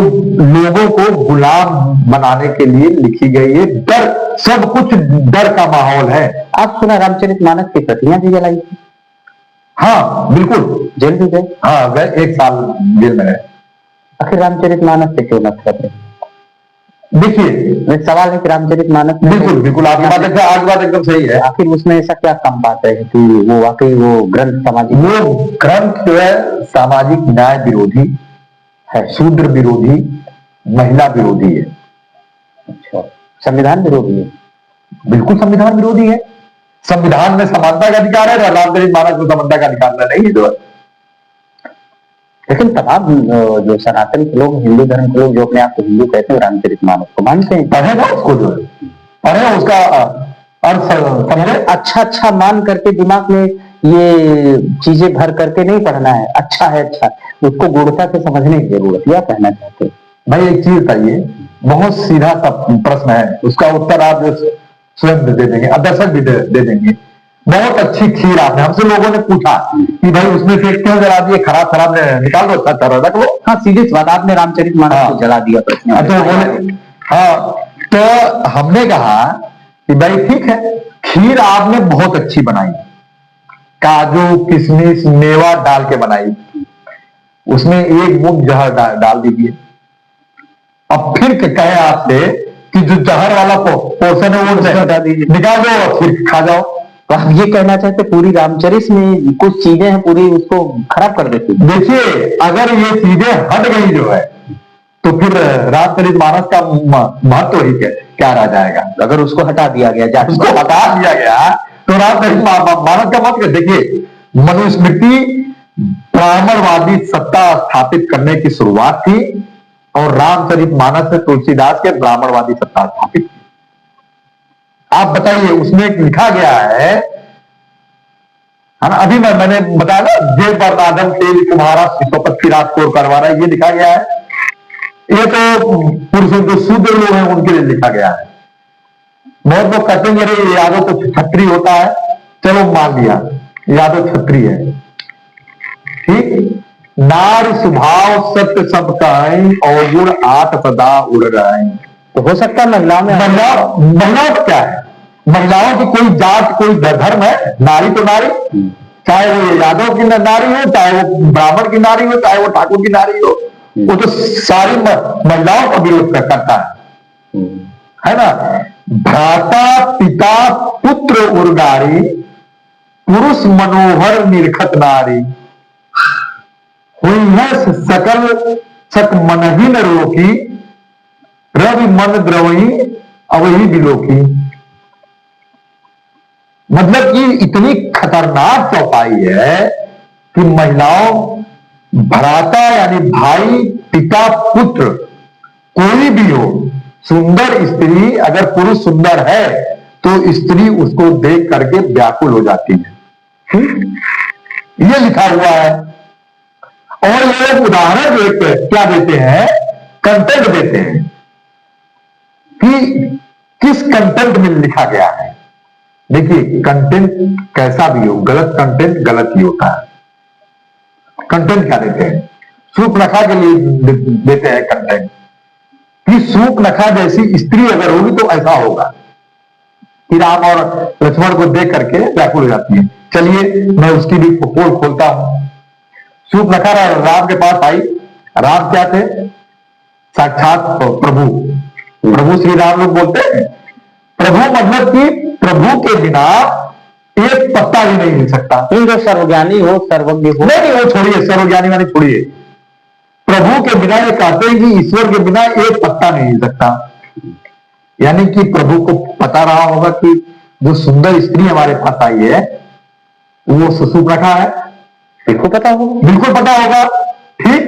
लोगों को गुलाम बनाने के लिए लिखी गई है। डर, सब कुछ डर का माहौल है। आप सुना रामचरितमानस की प्रतियां भी जलाई थी? हाँ बिल्कुल, जेल भी गए? हाँ गए, 1 साल जेल में गए। आखिर रामचरितमानस से क्यों नफरत है? देखिए, सवाल है कि रामचरितमानस में, बिल्कुल बिल्कुल आपकी बात एकदम सही है। आखिर उसमें ऐसा क्या कम बात है कि वो वाकई वो ग्रंथ सामाजिक, वो ग्रंथ जो है सामाजिक न्याय विरोधी है, शूद्र विरोधी, महिला विरोधी है। अच्छा, संविधान विरोधी है? बिल्कुल संविधान विरोधी है। संविधान में समानता का अधिकार है, रामचरितमानस में समानता का अधिकार नहीं है। जो है, लेकिन तमाम जो सनातन के लोग, हिंदू धर्म के लोग जो अपने आप को हिंदू कहते हैं, रामचरितमानस को मानते हैं। पढ़े ना उसको, जो है पढ़े, उसका अर्थ समझे। अच्छा मान करके दिमाग में ये चीजें भर करके नहीं पढ़ना है। अच्छा है, अच्छा, उसको गूढ़ता से समझने की जरूरत है। कहना चाहते हैं भाई, एक चीज बताइए, बहुत सीधा सा प्रश्न है, उसका उत्तर आप स्वयं दे देंगे, दर्शक भी दे देंगे। बहुत अच्छी खीर आपने, हमसे लोगों ने पूछा कि भाई उसमें से क्यों जला दिए, खराब निकाल दो, अच्छा रख लो। हाँ, सीधे बात, आपने रामचरितमानस को जला दिया प्रश्न। तो बोले, हाँ, तो हमने कहा कि भाई ठीक है, खीर आपने बहुत अच्छी बनाई, काजू किशमिश मेवा डाल के बनाई, उसमें 1 बूंद जहर डाल दीजिए। अब फिर कहे आपसे कि जो जहर वाला पोर्शन है वो हटा दीजिए, निकाल दो और फिर खा जाओ। तो आप ये कहना चाहते पूरी रामचरित में कुछ चीजें हैं, पूरी उसको खराब कर देती? देखिए, अगर ये चीजें हट गई जो है, तो फिर रामचरितमानस का महत्व ही क्या रह जाएगा? अगर उसको हटा दिया गया, उसको हटा दिया गया, तो रामचरितमानस का मतलब देखिए, मनुस्मृति ब्राह्मणवादी सत्ता स्थापित करने की शुरुआत थी, और रामचरितमानस से तुलसीदास के ब्राह्मणवादी सत्ता स्थापित की। आप बताइए, उसमें लिखा गया है ना, अभी मैंने बताया ना, जय बरनादम तेज तुम्हारा शिशोपत की रात कोर करवा रहा है, ये लिखा गया है। ये तो पुरुषों जो शूद्र लोग हैं उनके लिए लिखा गया है। बहुत लोग कहते हैं अरे यादव तो छत्री होता है, चलो मान लिया यादव छत्री है, ठीक। नार स्वभाव सत्य सब कहीं, और गुण आठ सदा उड़ रहे। तो हो सकता है महिलाओं में, महिलाओं का क्या है? महिलाओं की कोई जात कोई धर्म है? नारी तो नारी, चाहे वो यादव की नारी हो, चाहे वो ब्राह्मण की नारी हो, चाहे वो ठाकुर की नारी हो, वो तो सारी महिलाओं का विरोध करता है ना। भ्राता पिता पुत्र उर्गारी, पुरुष मनोहर निरखत नारी, हुई है सकल सक मन ही न रोकी, रवि मन द्रवई अवही बिलोकी। मतलब कि इतनी खतरनाक चौपाई है कि महिलाओं, भ्राता यानी भाई, पिता, पुत्र, कोई भी हो, सुंदर स्त्री, अगर पुरुष सुंदर है तो स्त्री उसको देख करके व्याकुल हो जाती है। ये लिखा हुआ है। और ये उदाहरण देते क्या देते हैं, कंटेंट देते हैं कि किस कंटेंट में लिखा गया है। देखिए, कंटेंट कैसा भी हो, गलत कंटेंट गलत ही होता है। कंटेंट क्या देते हैं, सूर्पनखा के लिए देते हैं कंटेंट कि सूर्पनखा जैसी स्त्री अगर होगी तो ऐसा होगा कि राम और लक्ष्मण को देख करके व्याकुल हो जाती है। चलिए मैं उसकी भी पोल खोलता हूं। सूर्पनखा राम के पास आई। राम क्या थे, साक्षात प्रभु। प्रभु श्री राम लोग बोलते हैं। प्रभु मतलब कि प्रभु के बिना एक पत्ता भी नहीं हिल सकता। जो सर्वज्ञानी हो, सर्वज्ञ हो, नहीं, वो छोड़िए, सर्वज्ञानी वाली छोड़िए। प्रभु के बिना ये कहते हैं कि ईश्वर के बिना एक पत्ता नहीं हिल सकता। यानी कि प्रभु को पता रहा होगा कि जो सुंदर स्त्री हमारे पास आई है वो सूर्पनखा है। बिल्कुल पता होगा, बिल्कुल पता होगा। ठीक,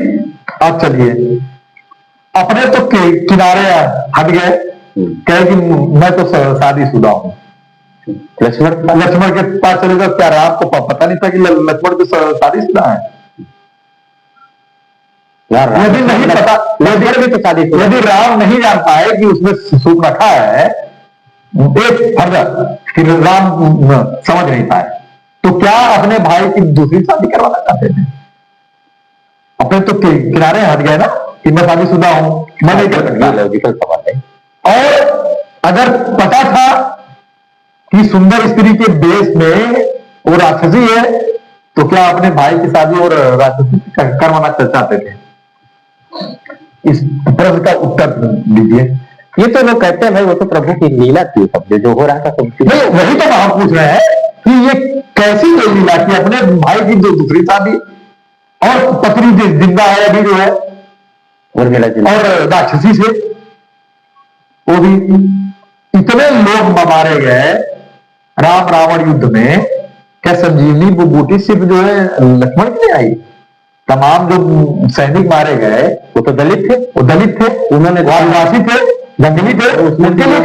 अब चलिए अपने तो किनारे हट गए, कहे कि मैं तो शादीशुदा हूं। लक्ष्मण के पास चले जाओ, क्या राम को पता नहीं था कि लक्ष्मण तो शादीशुदा है? यदि नहीं पता, यदि राम नहीं जान पाए कि उसमें सूर्पनखा है, एक फर्दर कि राम समझ नहीं पाए, तो क्या अपने भाई की दूसरी शादी करवाना चाहते थे? अपने तो किनारे हट गए ना कि मैं शादीशुदा हूं, मैं नहीं कर सकता। लॉजिकल सवाल है। और अगर पता था कि सुंदर स्त्री के देश में वो राक्षसी है, तो क्या अपने भाई की शादी और राक्षसी करवाना चाहते थे? इस प्रश्न का उत्तर दीजिए। ये तो लोग कहते हैं भाई वो तो प्रभु की लीला थी, सब जो हो रहा था सब। नहीं, वही तो हम पूछ रहे हैं कि ये कैसी लीला थी, अपने भाई की जो दूसरी शादी, और पत्नी जिंदा है अभी जो है, और राक्षसी से, वो भी। इतने लोग मारे गए राम रावण युद्ध में, क्या संजीवनी बूटी सिर्फ जो है लक्ष्मण के लिए आई? तमाम जो सैनिक मारे गए वो तो दलित थे, उन्होंने आदिवासी थे, जंगली थे, उनके लिए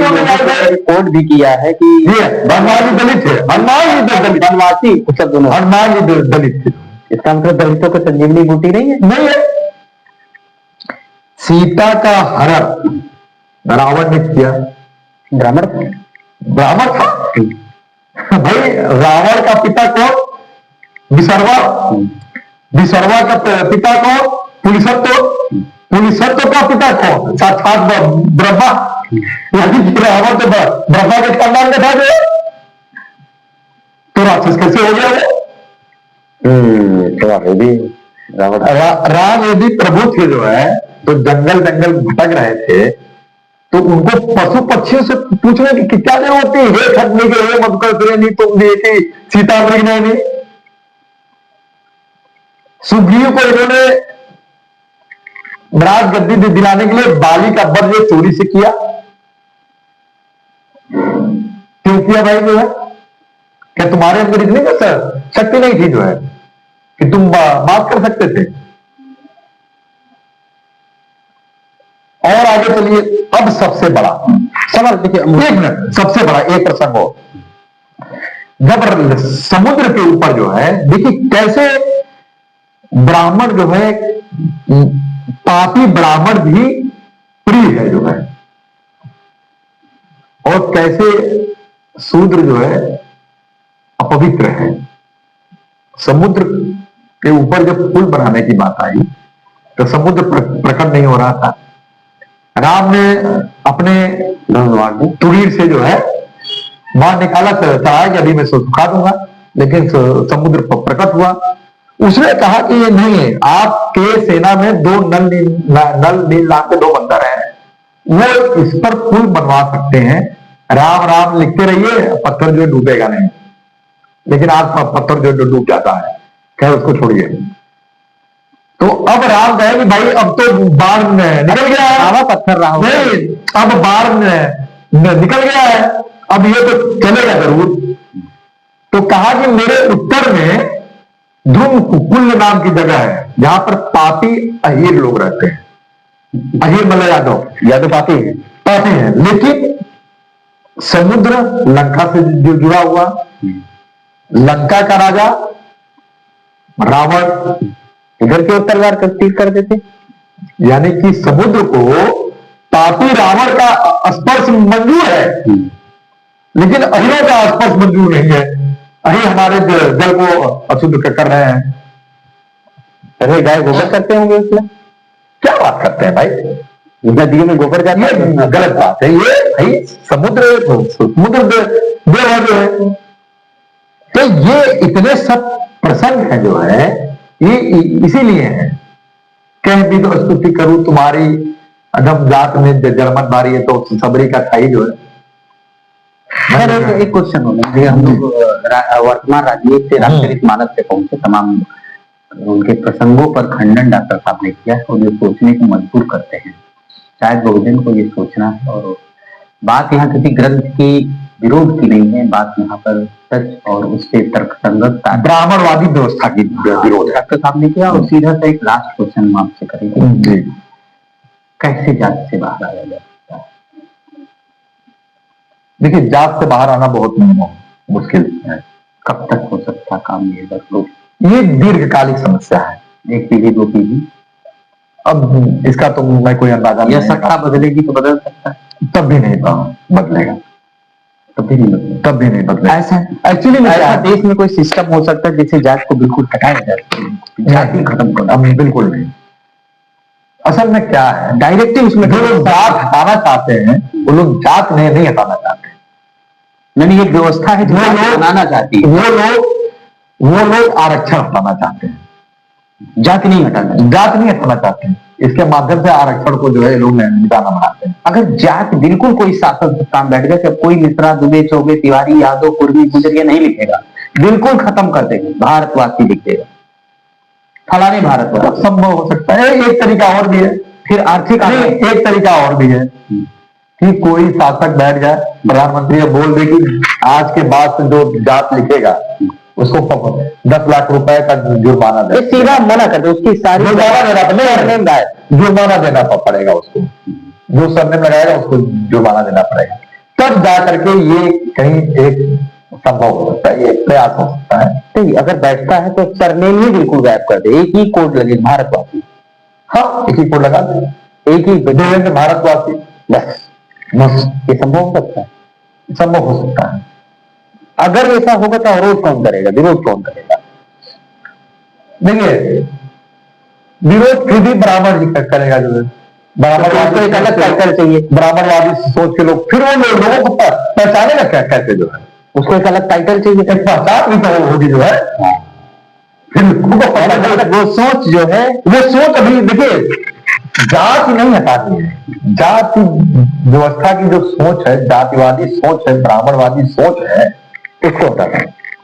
रिपोर्ट भी किया है कि हनुमान जी दलित थे। वनवासी सब दोनों हनुमान जी दलित थे। इसका मतलब दलितों को संजीवनी बूटी नहीं है? नहीं है। सीता का हरण रावण ने किया। ब्राह्मण था भाई। रावण का पिता कौन? विसर्वा का पिता कौन? पुलिसत्व का पिता कौन? साक्षात ब्रह्मा। यानी रावण तो ब्रह्मा के खानदान में था जो, तो राक्षस कैसे हो गया वो? राम यदि प्रभु थे जो है, तो जंगल भटक रहे थे, तो उनको पशु पक्षियों से पूछने की क्या जरूरत थी? हे खटने के, हे मधुकर नहीं तुम देखी सीता मृग नहीं। सुग्रीव को इन्होंने राज गद्दी दिलाने के लिए बाली का वध जो चोरी से किया। क्यों किया भाई जो है? क्या तुम्हारे अंदर इतनी शक्ति नहीं थी जो है कि तुम बात कर सकते थे? और आगे चलिए। अब सबसे बड़ा सवाल देखिए, एक मिनट, सबसे बड़ा एक प्रसंग हो, जब समुद्र के ऊपर जो है, देखिए कैसे ब्राह्मण जो है, पापी ब्राह्मण भी प्रिय है जो है, और कैसे शूद्र जो है अपवित्र है। समुद्र के ऊपर जब पुल बनाने की बात आई तो समुद्र प्रकट नहीं हो रहा था। राम ने अपने तुरीर से जो है बाहर निकाला, चढ़ाया कि अभी मैं सुखा दूंगा, लेकिन समुद्र प्रकट हुआ। उसने कहा कि ये नहीं है, आपके सेना में दो नल नील नाम के दो बंदर हैं, वो इस पर पुल बनवा सकते हैं। राम राम लिखते रहिए, पत्थर जो डूबेगा नहीं। लेकिन आज पत्थर जो डूब जाता है। खैर उसको छोड़िए। तो अब राम कहे कि भाई अब तो बाढ़ निकल गया है, हवा पत्थर रहा नहीं, अब बाढ़ निकल गया है, अब ये तो चलेगा जरूर। तो कहा कि मेरे उत्तर में ध्रुव कुल नाम की जगह है जहां पर पापी अहीर लोग रहते हैं। अहीर मतलब यादव पापी है, लेकिन समुद्र लंका से जुड़ा हुआ, लंका का राजा रावण इधर के उत्तरवार तीर कर देते, यानी कि समुद्र को पापी रावण का स्पर्श मंजूर है, लेकिन अहीरों का स्पर्श मंजूर नहीं है। अही हमारे जल को अशुद्ध कर रहे हैं। अरे गाय गोबर करते होंगे उसमें, क्या बात करते हैं भाई, नदियों में गोबर जाता है, गलत बात है ये भाई। समुद्र देव जो है, तो ये इतने सब प्रसंग है जो है ये इसीलिए है। कह भी तो स्तुति करूं तुम्हारी, अधम जात में जलमत मारी है, तो सबरी का थाई जो है। एक क्वेश्चन होना, हम लोग वर्तमान राजनीति से राष्ट्रहित मानस से पहुंचे, तमाम उनके प्रसंगों पर खंडन डॉक्टर साहब ने किया और जो सोचने को मजबूर करते हैं। शायद बहुजन को ये सोचना है, और बात यहाँ किसी ग्रंथ की विरोध की नहीं है, बात यहाँ पर सच और उससे तर्कसंगत ब्राह्मणवादी व्यवस्था की विरोध डॉक्टर साहब ने किया। और सीधा सा एक लास्ट क्वेश्चन हम आपसे करेंगे, कैसे जात से बाहर आया जा सकता है? देखिए, जात से बाहर आना बहुत मुश्किल है। कब तक हो सकता काम ये? ये दीर्घकालिक समस्या है, एक पीढ़ी दो पीढ़ी। अब इसका तो मैं कोई अंदाजा नहीं, सत्ता बदलेगी तो बदल सकता है, तब भी नहीं बदलेगा, तब भी नहीं बदलेगा। ऐसा एक्चुअली ऐसा देश में कोई सिस्टम हो सकता है जिससे जात को बिल्कुल हटाया जा सके, जाति खत्म कर? अब बिल्कुल नहीं। असल में क्या है, डायरेक्टली उसमें जो लोग जात हटाना चाहते हैं वो लोग जात नहीं हटाना चाहते, यानी ये व्यवस्था है जो बनाना चाहती है। वो लोग आरक्षण हटाना चाहते हैं, जात नहीं हटाना चाहते हैं। इसके माध्यम से आरक्षण को जो है लोग निशाना बनाते हैं। अगर जात बिल्कुल कोई शासन सत्ता में बैठ गया, कि कोई मिश्रा, दुबे, चौबे, तिवारी, यादव, कुर्मी, गुजरिया नहीं लिखेगा, बिल्कुल खत्म कर देंगे, भारतवासी लिख देगा, फलाने भारतवासी। संभव हो सकता है। एक तरीका और भी है, फिर आर्थिक एक तरीका और भी है कि कोई शासक बैठ जाए, प्रधानमंत्री बोल दे कि आज के बाद से जो जात लिखेगा उसको 10 लाख रुपए का जुर्माना दे, सीधा मना कर दे, उसकी सारी जुर्माना देना पड़ेगा उसको, जो सरनेम लगाएगा उसको जुर्माना देना पड़ेगा। तब जा करके ये कहीं एक संभव हो सकता है, ये प्रयास हो सकता है। तो अगर बैठता है तो सरनेम ही बिल्कुल गायब कर दे, एक ही कोड लगे, भारतवासी। हाँ, एक ही कोड लगा दे, एक ही देवेंद्र भारतवासी, बस ये संभव हो सकता है, संभव हो सकता है। अगर ऐसा होगा तो विरोध कौन करेगा? देखिए, विरोध फिर भी ब्राह्मण ही करेगा, जो है ब्राह्मणवादी एक अलग टाइटल चाहिए, ब्राह्मणवादी सोच के लोग, फिर वो लोगों को पहचानेगा कैसे, जो है उसको एक अलग टाइटल चाहिए, एक पहचान भी तो होगी, जो है फिर वो सोच जो है, वो सोच अभी देखिए जाति नहीं हटानी है, जाति व्यवस्था की जो सोच है, जातिवादी सोच है, ब्राह्मणवादी सोच है, इसको हटाना,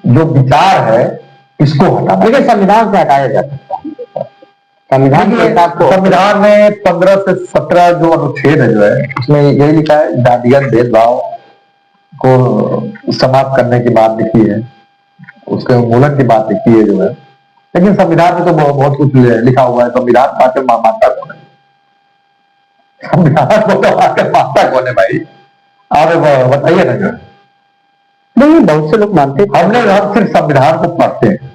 जो विचार है इसको हटाना। लेकिन संविधान से हटाया जा सकता है। संविधान में 15 से 17 जो अनुच्छेद है, जो है उसमें यही लिखा है, जातिगत भेदभाव को समाप्त करने की बात लिखी है, उसके उन्मूलन की बात लिखी है, जो है। लेकिन संविधान में तो बहुत कुछ लिखा हुआ है। संविधान मानता कौन है? संविधान को तो मानता कौन है भाई? आप बताइए ना। जो नहीं, बहुत से लोग मानते, हम सिर्फ संविधान को पढ़ते हैं,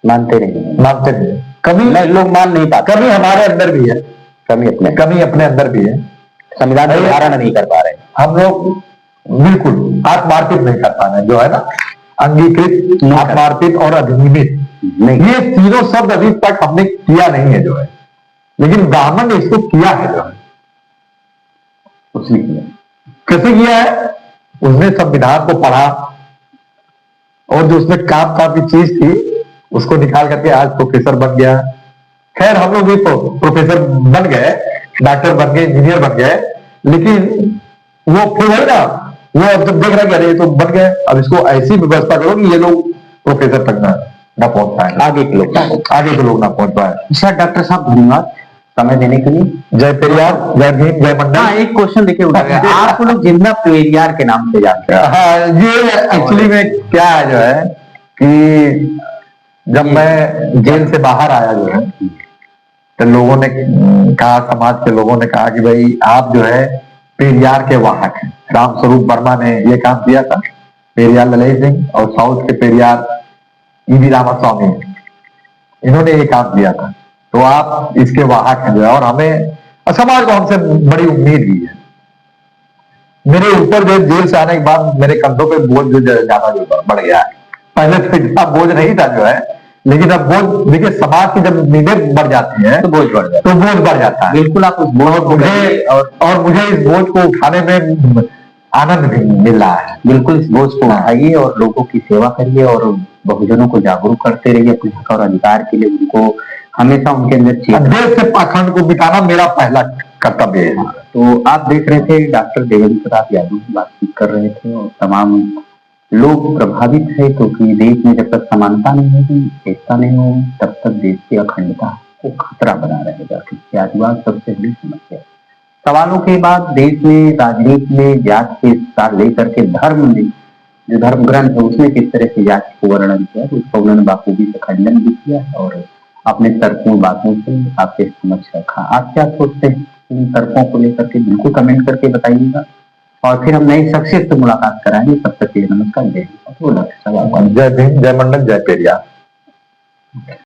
मानते नहीं। कभी लोग मान नहीं पाते, कभी हमारे अंदर भी है, कभी अपने अंदर भी है। संविधान का धारण नहीं कर पा रहे हम लोग, बिल्कुल आत्मार्पित नहीं कर पा रहे, जो है ना, अंगीकृत, आत्मार्पित और अधिनियमित नहीं, ये तीनों शब्द अभी तक हमने किया नहीं है, जो है। लेकिन ब्राह्मण ने इसको किया है, जो है उसने किया। कैसे किया है? उसने संविधान को पढ़ा और जो उसमें काफी चीज थी उसको निकाल करके आज प्रोफेसर बन गया। खैर हम लोग भी प्रोफेसर बन गए, डॉक्टर बन गए, इंजीनियर बन गए, लेकिन वो फिर है ना, वो अब जब देख रहा है कि अरे ये तो बन गए, अब इसको ऐसी व्यवस्था करो कि ये लोग प्रोफेसर तक न पहुंच पाए, आगे के लोग आगे के लोग ना पहुंच पाए। अच्छा डॉक्टर साहब धन्यवाद समय देने के लिए। जय पेरियार, जय भीम, जय मंडल। हाँ एक क्वेश्चन देखिए उठा गया, आप लोग जिंदा पेरियार के नाम से जानते हैं। हाँ, ये एक्चुअली में क्या है जो है कि जब मैं जेल से बाहर आया जो है, तो लोगों ने कहा, समाज के लोगों ने कहा कि भाई आप जो है पेरियार के वाहक हैं। रामस्वरूप वर्मा ने ये काम किया था, पेरियार ललई सिंह, और साउथ के पेरियार ईवी रामास्वामी, इन्होंने ये काम किया था, तो आप इसके वाहक हैं जो है। और हमें, समाज को हमसे बड़ी उम्मीद भी है। मेरे ऊपर जो जेल से आने के बाद मेरे कंधों पे बोझ जो ज्यादा जो बढ़ गया है। पहले तो इतना बोझ नहीं था जो है, लेकिन अब बोझ देखिए, समाज की जब नींवें बढ़ जाती हैं तो बोझ बढ़ जाता तो बोझ बढ़ जाता है। बिल्कुल आप उस बोझ को और मुझे इस बोझ को उठाने में आनंद भी मिल रहा है। बिल्कुल इस बोझ को उठाइए और लोगों की सेवा करिए और बहुजनों को जागरूक करते रहिए अपने हक और अधिकार के लिए। उनको हमेशा उनके अंदर देश से पाखंड को मिटाना मेरा पहला कर्तव्य है। तो आप देख रहे थे डॉक्टर देवेंद्र प्रताप यादव की बातचीत कर रहे थे और तमाम लोग प्रभावित है, क्योंकि देश में जब तक समानता नहीं होगी, एकता नहीं होगी, तब तक देश की अखंडता को खतरा बना रहेगा, क्योंकि जातिवाद सबसे बड़ी समस्या है। सवालों के बाद देश में राजनीति में जात के साथ लेकर के धर्म में जो धर्म ग्रंथ है उसमें किस तरह से जाति को वर्णन किया, तो उसका उन्होंने बाखूबी से खंडन भी किया और अपने तर्कों बातों से आपके समक्ष रखा। आप क्या सोचते हैं इन तर्कों को लेकर के, बिल्कुल कमेंट करके बताइएगा और फिर हम नई शख्सियत से मुलाकात कराएंगे। तब तक के लिए नमस्कार, जय हिंद। जय भीम, जय मंडल, जय पेरियार।